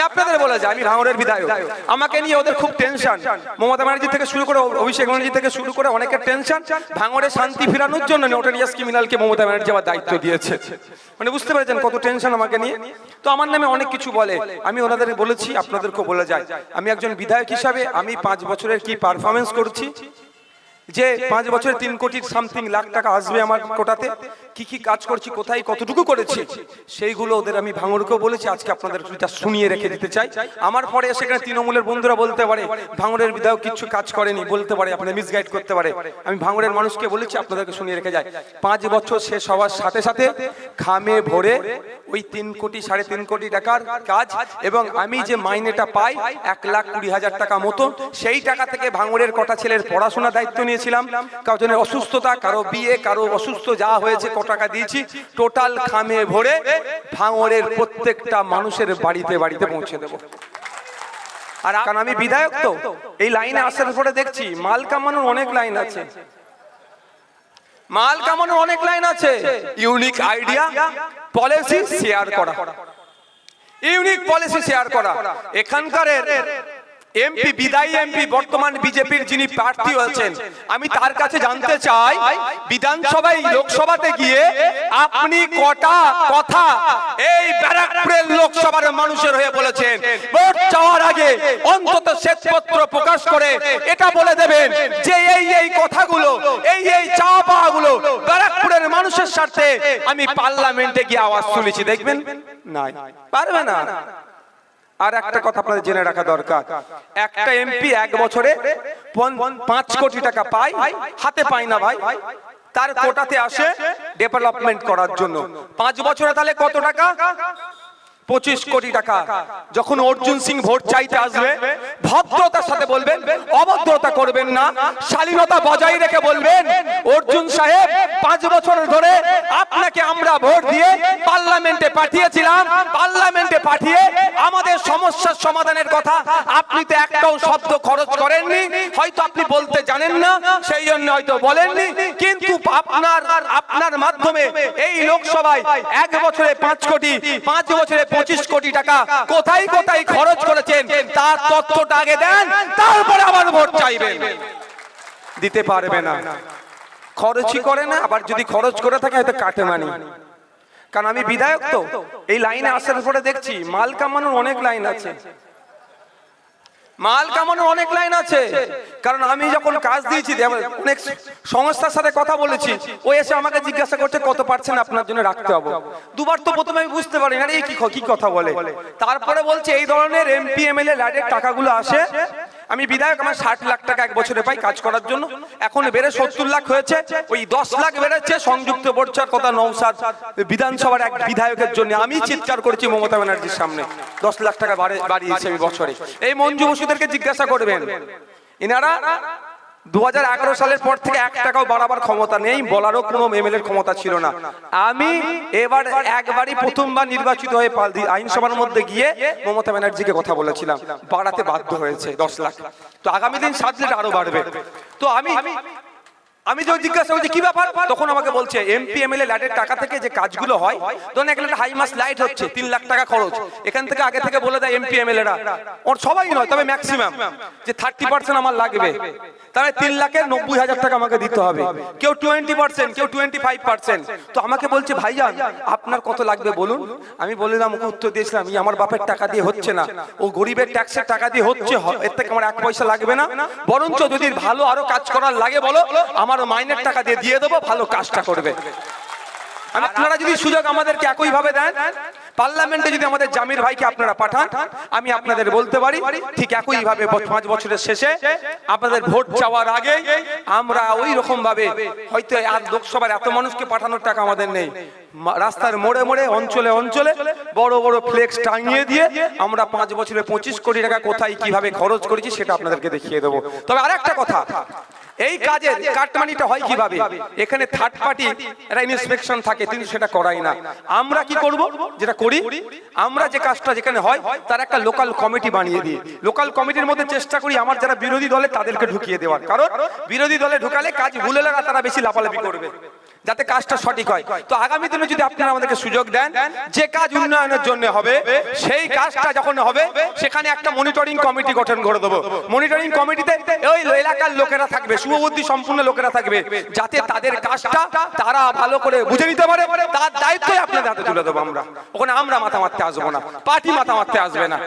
আমি আপনাদের বলে যাই, আমি ভাঙড়ের বিধায়ক, আমাকে নিয়ে ওদের খুব টেনশন। মমতা ব্যানার্জি থেকে শুরু করে অভিষেক ব্যানার্জি থেকে শুরু করে অনেকের টেনশন। ভাঙড়ে শান্তি ফেরানোর জন্য নোটেরিয়াস ক্রিমিনালকে মমতা ব্যানার্জি আবার দায়িত্ব দিয়েছে। মানে বুঝতে পেরেছেন কত টেনশন আমাকে নিয়ে। তো আমার নামে অনেক কিছু বলে, আমি ওনাদের বলেছি, আপনাদেরকেও বলে যাই, আমি একজন বিধায়ক হিসাবে আমি 5 বছরের কি পারফরমেন্স করছি, যে 5 বছরে 3 কোটি সামথিং লাখ টাকা আসবে আমার কোটাতে, কি কি কাজ করছি, কোথায় কতটুকু করেছি, সেইগুলো ওদের আমি ভাঙড়কেও বলেছি। আজকে আপনাদের এটা শুনিয়ে রেখে দিতে চাই। আমার পরে সেখানে তৃণমূলের বন্ধুরা বলতে পারে ভাঙড়ের বিধায়ক কিছু কাজ করেনি, বলতে পারে, আপনাদের মিসগাইড করতে পারে। আমি ভাঙড়ের মানুষকে বলেছি, আপনাদেরকে শুনিয়ে রেখে যাই, 5 বছর শেষ হওয়ার সাথে সাথে খামে ভরে ওই 3 কোটি 3.5 কোটি টাকার কাজ, এবং আমি যে মাইনেটা পাই 1,20,000 টাকা মতো, সেই টাকা থেকে ভাঙড়ের কটা ছেলের পড়াশোনার দায়িত্ব নিয়েছিলাম। কারোর অসুস্থতা, কারো বিয়ে, কারো অসুস্থ যা হয়েছে টাকা দিয়েছি, টোটাল খামে ভরে ভাঙড়ের প্রত্যেকটা মানুষের বাড়িতে বাড়িতে পৌঁছে দেব। আর কারণ আমি বিধায়ক, তো এই লাইনে আসার পরে দেখছি মাল কামানোর অনেক লাইন আছে, মাল কামানোর অনেক লাইন আছে। ইউনিক আইডিয়া, পলিসি শেয়ার করা, ইউনিক পলিসি শেয়ার করা। এখানকার এমপি, বিদায়ী এমপি, বর্তমান বিজেপির যিনি প্রার্থী হয়েছেন, আমি তার কাছে জানতে চাই, বিধানসভায় লোকসভাতে গিয়ে আপনি কটা কথা এই ব্যারাকপুরের লোকসভার মানুষের হয়ে বলেছেন? ভোট চাওয়ার আগে অন্তত শ্বেতপত্র প্রকাশ করে এটা বলে দেবেন যে এই কথাগুলো, এই চাওয়া পাওয়াগুলো ব্যারাকপুরের মানুষের স্বার্থে আমি পার্লামেন্টে গিয়ে আওয়াজ তুলেছি। দেখবেন নাই, পারবে না। আর একটা কথা আপনাদের জেনে রাখা দরকার, একটা এমপি 1 বছরে 5 কোটি টাকা পায়, হাতে পায় না ভাই। তার কোটাতে আসে ডেভেলপমেন্ট করার জন্য। 5 বছরে তাহলে কত টাকা? 25 কোটি টাকা। যখন অর্জুন সিং ভোট চাইতে আসবে, ভদ্রতার সাথে বলবেন, অভদ্রতা করবেন না, শালীনতা বজায় রেখে বলবেন, অর্জুন সাহেব 5 বছর ধরে আপনাকে আমরা ভোট দিয়ে পার্লামেন্টে পাঠিয়েছিলাম, পার্লামেন্টে পাঠিয়ে আমাদের সমস্যার সমাধানের কথা আপনি তো একটাও শব্দ খরচ করেননি। হয়তো আপনি বলতে জানেন না, সেই জন্য হয়তো বলেননি, কিন্তু আপনার মাধ্যমে এই লোকসভায় 1 বছরে 5 কোটি, 5 বছরে 25 কোটি টাকা কোথায় কোথায় খরচ করেছেন তার তথ্যটা আগে দেন, তারপরে আবার ভোট চাইবেন। দিতে পারবে না, খরচই করে না। আবার যদি খরচ করে থাকে হয়তো কাটে মানি। কারণ আমি বিধায়ক, তো এই লাইনে আসার পরে দেখছি মাল কামানোর অনেক লাইন আছে, মাল কামানোর অনেক লাইন আছে। কারণ আমি যখন কাজ দিয়েছি, অনেক সংস্থার সাথে কথা বলেছি, ও এসে আমাকে জিজ্ঞাসা করছে কত পার্সেন্ট আপনার জন্য রাখতে হবে। দুবার তো প্রথমে আমি বুঝতে পারি না এই কি কথা বলে। তারপরে বলছে এই ধরনের এমপি এমএলএ ল্যাডের টাকাগুলো আসে। আমি বিধায়ক, আমার 60 লাখ টাকা 1 বছরে পাই কাজ করার জন্য। এখন বেড়ে 70 লাখ হয়েছে, ওই 10 লাখ বেড়েছে সংযুক্ত মোর্চার কথা নওশাদ বিধানসভার এক বিধায়কের জন্য। আমি চিৎকার করেছি মমতা ব্যানার্জির সামনে, 10 লাখ টাকা বাড়িয়েছে আমি বছরে। এই মঞ্জু বসুদেরকে জিজ্ঞাসা করবেন, ইনারা 2011 সালের পর থেকে 1 টাকাও বাড়াবার ক্ষমতা নেই, বলারও কোনো এমএলএর ক্ষমতা ছিল না। আমি এবার একবারই প্রথমবার নির্বাচিত হয়ে আইনসভার মধ্যে গিয়ে মমতা ব্যানার্জিকে কথা বলেছিলাম, বাড়াতে বাধ্য হয়েছে 10 লাখ। তো আগামী দিন 7 লাখ আরো বাড়বে। তো আমি যে জিজ্ঞাসা করছি কি ব্যাপার, তখন আমাকে বলছে এমপি এমএলএ লাইটের টাকা থেকে যে কাজগুলো হয়, ধরুন একটা হাই মাস লাইট হচ্ছে 3 লাখ টাকা খরচ, এখান থেকে আগে থেকে বলে দেয় এমপি এমএলএরা, ওর সবাই নয় তবে ম্যাক্সিমাম, যে 30% আমার লাগবে, তাহলে 3 লাখের 90,000 টাকা আমাকে দিতে হবে। কেউ 20%, কেউ 25%। তো আমাকে বলছে ভাইজান আপনার কত লাগবে বলুন। আমি বললাম, ওকে উত্তর দিয়েছিলাম, আমার বাপের টাকা দিয়ে হচ্ছে না, ও গরিবের ট্যাক্সের টাকা দিয়ে হচ্ছে, এর থেকে আমার 1 পয়সা লাগবে না, বরঞ্চ যদি ভালো আরো কাজ করার লাগে বলো, আমার মাইনের টাকা দিয়ে দেবো, ভালো কাজটা করবে। আপনারা যদি সুযোগ আমাদেরকে একই ভাবে দেন, পার্লামেন্টে যদি আমাদের জামির ভাইকে আপনারা পাঠান, আমি আপনাদের বলতে পারি ঠিক একই ভাবে 5 বছরের শেষে আপনাদের ভোট চাওয়ার আগে আমরা ওই রকম ভাবে, হয়তো আর লোকসভার এত মানুষকে পাঠানোর টাকা আমাদের নেই, রাস্তার মোড়ে মোড়ে অঞ্চলে অঞ্চলে বড় বড় ফ্লেক্স টাঙিয়ে দিয়ে আমরা 5 বছরে 25 কোটি টাকা কোথায় কিভাবে খরচ করেছি সেটা আপনাদেরকে দেখিয়ে দেবো। তবে আরেকটা কথা, এই কাজের কাটমানিটা হয় কিভাবে? এখানে থার্ড পার্টি একটা ইন্সপেকশন থাকে, কিন্তু সেটা করাই না। আমরা কি করব, যেটা করি আমরা, যে কাজটা যেখানে হয় তার একটা লোকাল কমিটি বানিয়ে দিই। লোকাল কমিটির মধ্যে চেষ্টা করি আমার যারা বিরোধী দলে তাদেরকে ঢুকিয়ে দেওয়ার, কারণ বিরোধী দলে ঢুকালে কাজ ভুলে লাগা, তারা বেশি লাফালাফি করবে। যাতে কাজটা সঠিক হয়। তো আগামী দিনে যদি আপনারা আমাদেরকে সুযোগ দেন, যে কাজ উন্নয়নের জন্য হবে সেই কাজটা যখন হবে সেখানে একটা মনিটরিং কমিটি গঠন করে দেবো। মনিটরিং কমিটিতে ওই এলাকার লোকেরা থাকবে, শুভবুদ্ধি সম্পূর্ণ লোকেরা থাকবে, যাতে তাদের কাজটা তারা ভালো করে বুঝে নিতে পারে। তার দায়িত্বই আপনাদের হাতে তুলে দেবো আমরা। ওখানে আমরা মাথা মারতে আসবো না, পার্টি মাথা মারতে আসবে না,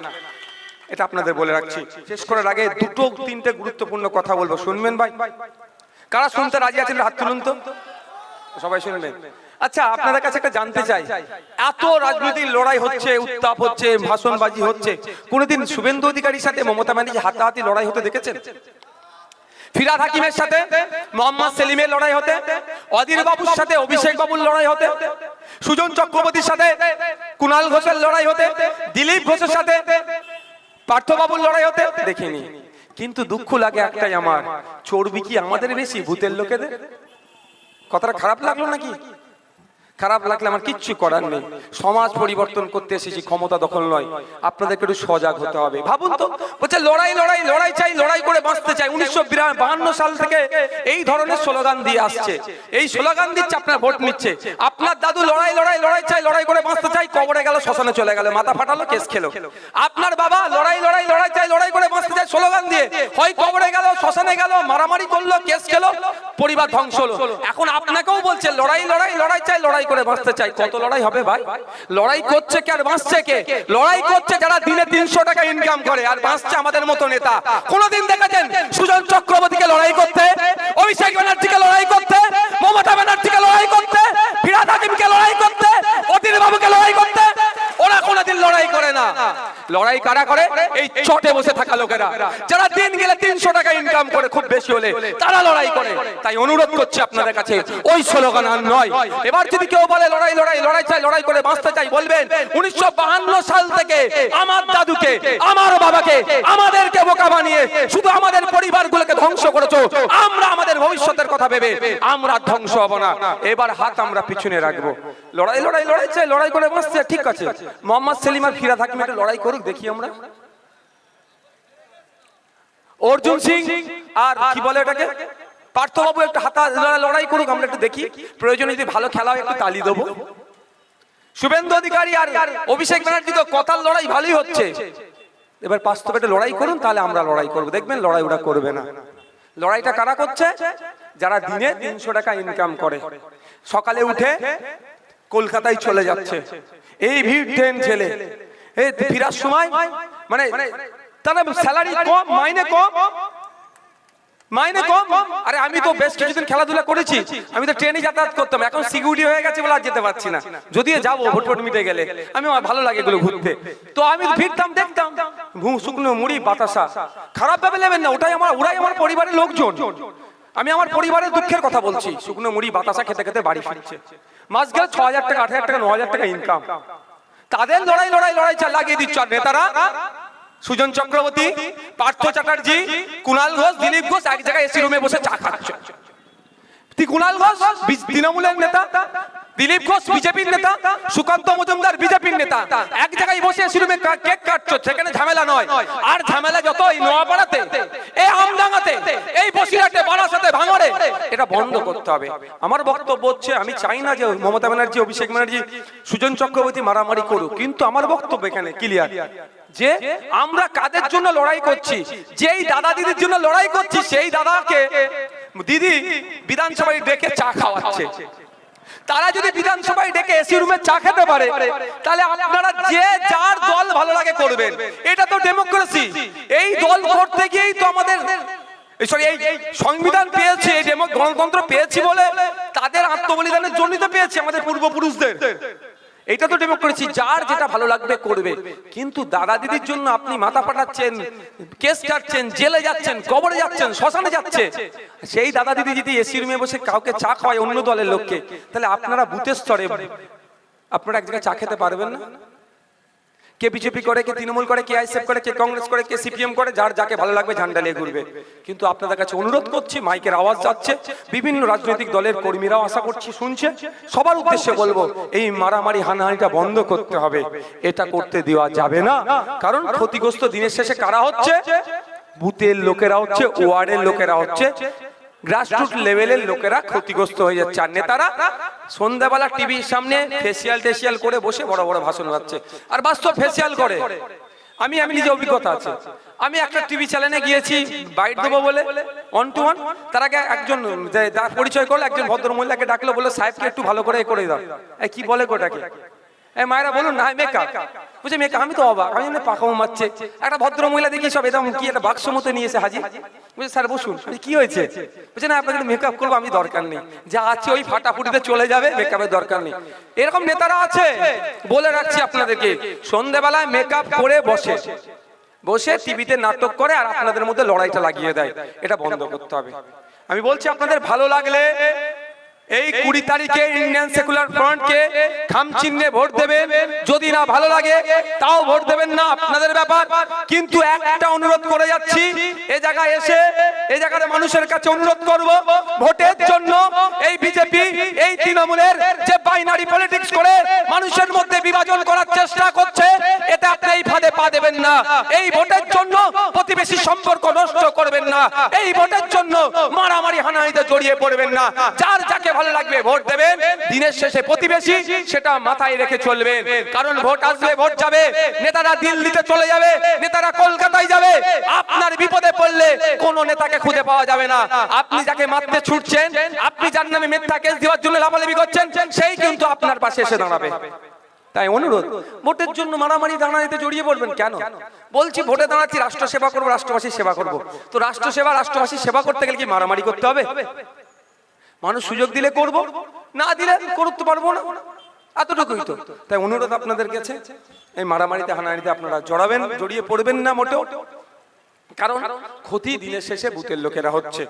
এটা আপনাদের বলে রাখছি। শেষ করার আগে দুটো তিনটে গুরুত্বপূর্ণ কথা বলবো, শুনবেন ভাই? কারা শুনতে রাজি আছেন হাত তুলুন তো, সবাই শুনবেন। আচ্ছা, আপনাদের কাছে একটা জানতে চাই, এত রাজনৈতিক লড়াই হচ্ছে, উত্তাপ হচ্ছে, ভাষণবাজি হচ্ছে, কোনোদিন শুভেন্দু অধিকারীর সাথে মমতা ব্যানার্জি হাতাহাতি লড়াই হতে দেখেছেন? ফিরহাদ হাকিমের সাথে মোহাম্মদ সেলিমের লড়াই হতে, অধীর বাবুর সাথে অভিষেক বাবুর লড়াই হতে, সুজন চক্রবর্তীর সাথে কুণাল ঘোষের লড়াই হতে, দিলীপ ঘোষের সাথে পার্থবাবুর লড়াই হতে দেখিনি। কিন্তু দুঃখ লাগে একটাই আমার, চর্বি কি আমাদের বেশি ভূতের লোকেদের? কথাটা খারাপ লাগলো নাকি? খারাপ লাগলে আমার কিচ্ছু করার নেই। সমাজ পরিবর্তন করতে এসেছি, ক্ষমতা দখল নয়। আপনাদেরকে একটু সজাগ হতে হবে। ভাবুন তো, বলছে লড়াই লড়াই লড়াই চাই, লড়াই করে বাঁচতে চাই। 1952 সাল থেকে এই ধরনের স্লোগান দিয়ে আসছে, এই স্লোগান দিচ্ছে, আপনার ভোট নিচ্ছে। আপনার দাদু লড়াই লড়াই লড়াই চাই, লড়াই করে বাঁচতে চাই, কবরে গেল, শ্মশানে চলে গেল, মাথা ফাটালো, কেস খেলো। আপনার বাবা লড়াই লড়াই লড়াই চাই, লড়াই করে বাঁচতে চাই স্লোগান দিয়ে হয় কবরে গেল, শ্মশানে গেল, মারামারি করলো, কেস খেলো, পরিবার ধ্বংস হলো। এখন আপনাকেও বলছে লড়াই লড়াই লড়াই চাই, লড়াই করে বাঁচতে চাই। কত লড়াই হবে ভাই? লড়াই করছে কে আর বাঁচছে কে? লড়াই করছে যারা দিনে 300 টাকা ইনকাম করে, আর বাঁচছে আমাদের মতো নেতা। কোনদিন দেখেছেন সুজন চক্রবর্তীকে লড়াই করতে, অভিষেক ব্যানার্জিকে লড়াই করতে, মমতা ব্যানার্জিকে লড়াই করতে, ফিরহাদ হাকিমকে লড়াই করতে, অধীর বাবুকে লড়াই করতে? ওরা কোনদিন লড়াই করে না। লড়াই কারা করে? এই চটে বসে থাকা লোকেরা, যারা দিন গেলে 300 টাকা ইনকাম করে, খুব বেশি হলে তারা লড়াই করে। তাই অনুরোধ করছি আপনাদের কাছে, ওই স্লোগান আর নয়। এবার যদি কেউ বলে লড়াই লড়াই লড়াই চাই, লড়াই করে বাঁচতে চাই, বলবেন 1952 সাল থেকে আমার দাদুকে, আমার বাবাকে, আমাদেরকে বোকা বানিয়ে শুধু আমাদের পরিবারগুলোকে ধ্বংস করেছো। আমরা আমাদের ভবিষ্যতের কথা ভেবে আমরা ধ্বংস হব না। এবার হাত আমরা পিছনে রাখবো। লড়াই লড়াই লড়াই চাই, লড়াই করে বাঁচতে, ঠিক আছে। মোহাম্মদ সেলিম আর ফিরহাদ হাকিম একটা লড়াই করুক, দেখি আমরা। অর্জুন সিং আর কি বলে এটাকে, পার্থবাবু একটা হাতা লড়াই করুক, আমরা একটু দেখি। প্রয়োজনে যদি ভালো খেলা হয় একটু তালি দেবো। শুভেন্দু অধিকারী আর অভিষেক ব্যানার্জি তো কথার লড়াই ভালোই হচ্ছে, এবার বাস্তবে একটা লড়াই করুন, তাহলে আমরা লড়াই করবো। দেখবেন লড়াই ওরা করবে না। লড়াইটা কারা করছে? যারা দিনে 300 টাকা ইনকাম করে, সকালে উঠে কলকাতায় চলে যাচ্ছে, এই ভিড় ট্রেন ছেলে, এই ফিরার সময় মানে তারা স্যালারি কম, মাইনে কম, মাইনে কম। আরে আমি তো বেশ কিছুদিন খেলাধুলা করেছি, আমি তো ট্রেনে যাতায়াত করতাম, এখন সিকিউরিটি হয়ে গেছে বলে আর যেতে পারছি না। যদিও যাবো ভোট ফোট মিটে গেলে, আমি আমার ভালো লাগে এগুলো ঘুরতে। তো আমি ফিরতাম, দেখতাম শুকনো মুড়ি বাতাসা। খারাপ ভাবে নেবেন না, ওরাই আমার পরিবারের লোকজন। আমি আমার পরিবারের দুঃখের কথা বলছি। শুকনো মুড়ি বাতাসা খেতে খেতে বাড়ি ফিরছে, মাস গেলে 6000 টাকা, 8000 টাকা, 9000 টাকা ইনকাম। তাদের লড়াই লড়াই লড়াই লাগিয়ে দিচ্ছ। আর নেতারা সুজন চক্রবর্তী, পার্থ চ্যাটার্জি, কুণাল ঘোষ, দিলীপ ঘোষ এক জায়গায় এসি রুমে বসে চা খাচ্ছে। কুণাল ঘোষ তৃণমূলের নেতা, দিলীপ ঘোষ বিজেপির নেতা, সুকান্ত মজুমদার বিজেপির নেতা, এক জায়গায় বসে এসি রুমে কেক কাটছো। সেখানে ঝামেলা নয়। আর ঝামেলা যত এই নোয়াপাড়াতে, এই আমডাঙ্গাতে, এই বসিরহাটে, বারাসাতে, ভাঙড়ে, এটা বন্ধ করতে হবে। আমার বক্তব্য হচ্ছে, আমি চাই না যে মমতা ব্যানার্জি, অভিষেক ব্যানার্জি, সুজন চক্রবর্তী মারামারি করুক, কিন্তু আমার বক্তব্য এখানে ক্লিয়ার যে আমরা কাদের জন্য লড়াই করছি। যেই দাদা দিদির জন্য লড়াই করছি, সেই দাদাকে দিদি বিধানসভায় ডেকে চা খাওয়াচ্ছে। তারা যদি বিধানসভায় ডেকে এসি রুমে চা খেতে পারে, তাহলে আপনারা যে যার দল ভালো লাগে করবেন। এটা তো ডেমোক্রেসি। এই দল করতে গিয়েই তো আমাদের এই সংবিধান পেয়েছি, এই গণতন্ত্র পেয়েছি বলে তাদের আত্মবলিদানের জন্যই তো পেয়েছি, আমাদের পূর্বপুরুষদের। এটা তো ডেমোক্রেসি, যার যেটা ভালো লাগবে করবে। কিন্তু দাদা দিদির জন্য আপনি মাথা ফাটাচ্ছেন, কেস কাটছেন, জেলে যাচ্ছেন, কবরে যাচ্ছেন, শ্মশানে যাচ্ছে। সেই দাদা দিদি যদি এসি রুমে বসে কাউকে চা খাওয়ায় অন্য দলের লোককে, তাহলে আপনারা বুথের স্তরে আপনারা এক জায়গায় চা খেতে পারবেন না। কে বিজেপি করে, কে তৃণমূল করে, কে আইএসএফ করে, কে কংগ্রেস করে, কে সিপিএম করে, যার যাকে ভালো লাগবে ঝান্ডা নিয়ে ঘুরবে। কিন্তু আপনাদের কাছে অনুরোধ করছি, মাইকের আওয়াজ যাচ্ছে, বিভিন্ন রাজনৈতিক দলের কর্মীরাও আশা করছি শুনছে, সবার উদ্দেশ্যে বলবো, এই মারামারি হানাহানিটা বন্ধ করতে হবে। এটা করতে দেওয়া যাবে না। কারণ ক্ষতিগ্রস্ত দিনের শেষে কারা হচ্ছে? বুথের লোকেরা হচ্ছে, ওয়ার্ডের লোকেরা হচ্ছে। গ্রাসরুট লেভেলের লোকেরা ক্ষতিগ্রস্ত হয়ে যাচ্ছে। আর নেতারা সন্ধ্যাবেলা টিভির সামনে ফেসিয়াল টেসিয়াল করে বসে বড় বড় ভাষণ দিচ্ছে, আর বাস্তব ফেসিয়াল করে। আমি নিজে অভিজ্ঞতা আছে। আমি একটা টিভি চ্যানেলে গিয়েছি বাইট দেবো বলে 1 to 1, তার আগে একজন পরিচয় করলো, একজন ভদ্র মহিলাকে ডাকলো, বললো সাহেবকে একটু ভালো করে করে দাও। কি বলে গোটাকে, মায়েরা বলুন না মেকআপ, বুঝে মেকআপ। আমি তো অবাক, আমি পাখা মারছে। একটা ভদ্র মহিলা দেখি সব এরকম কি একটা বাক্স মতো নিয়ে এসে হাজির। বুঝে স্যার বসুন, কি হয়েছে? বুঝে না আপনাকে মেকআপ করবো, আমি দরকার নেই, যা আছে ওই ফাটাফুটিতে চলে যাবে, মেকআপের দরকার নেই। এরকম নেতারা আছে, বলে রাখছি আপনাদেরকে। সন্ধ্যেবেলায় মেকআপ করে বসে বসে টিভিতে নাটক করে আর আপনাদের মধ্যে লড়াইটা লাগিয়ে দেয়। এটা বন্ধ করতে হবে। আমি বলছি আপনাদের ভালো লাগলে এই 20 তারিখে ইন্ডিয়ান সেকুলার ফ্রন্টকে খাম চিহ্নে ভোট দেবেন। যদি না ভালো লাগে তাও ভোট দেবেন না, আপনাদের ব্যাপার। কিন্তু একটা অনুরোধ করে যাচ্ছি, এই জায়গায় এসে এই জায়গায় মানুষের কাছে অনুরোধ করব, ভোটের জন্য এই বিজেপি, এই তৃণমূলের যে বাইনারি পলিটিক্স করে মানুষের মধ্যে বিভাজন করার চেষ্টা করছে, এটা আপনি এই ফাঁদে পা দেবেন না। এই ভোটের জন্য প্রতিবেশী সম্পর্ক নষ্ট করবেন না। এই ভোটের জন্য মারামারি হানাহানিতে জড়িয়ে পড়বেন না। যার যাকে ভালো লাগবে ভোট দেবেন। দিনের শেষে প্রতিবেশী, সেটা মাথায় রেখে চলবেন। কারণ ভোট আসলে ভোট যাবে, নেতারা দিল্লিতে চলে যাবে, নেতারা কলকাতায় যাবে। আপনার বিপদে পড়লে কোন নেতাকে খুঁজে পাওয়া যাবে না। আপনি যাকে মারতে ছুটছেন, আপনি যার নামে মিথ্যা কেস দেওয়ার জন্য লাফালাফি করছেন, সেই কিন্তু আপনার পাশে এসে দাঁড়াবে। তাই অনুরোধ, ভোটের জন্য মারামারি দাঁড়ানিতে জড়িয়ে পড়বেন কেন? বলছি ভোটে দাঁড়াচ্ছি, রাষ্ট্র সেবা করবো, রাষ্ট্রবাসীর সেবা করবো। তো রাষ্ট্র সেবা, রাষ্ট্রবাসীর সেবা করতে গেলে কি মারামারি করতে হবে? মানুষ সুযোগ দিলে করব, না দিলে করতে পারবো না, এতটুকুই তো। তাই অনুরোধ আপনাদের কাছে, এই মারামারিতে হানাহানিতে আপনারা জড়িয়ে পড়বেন না মোটেও। কারণ ক্ষতি দিনের শেষে বুথের লোকেরা হচ্ছে।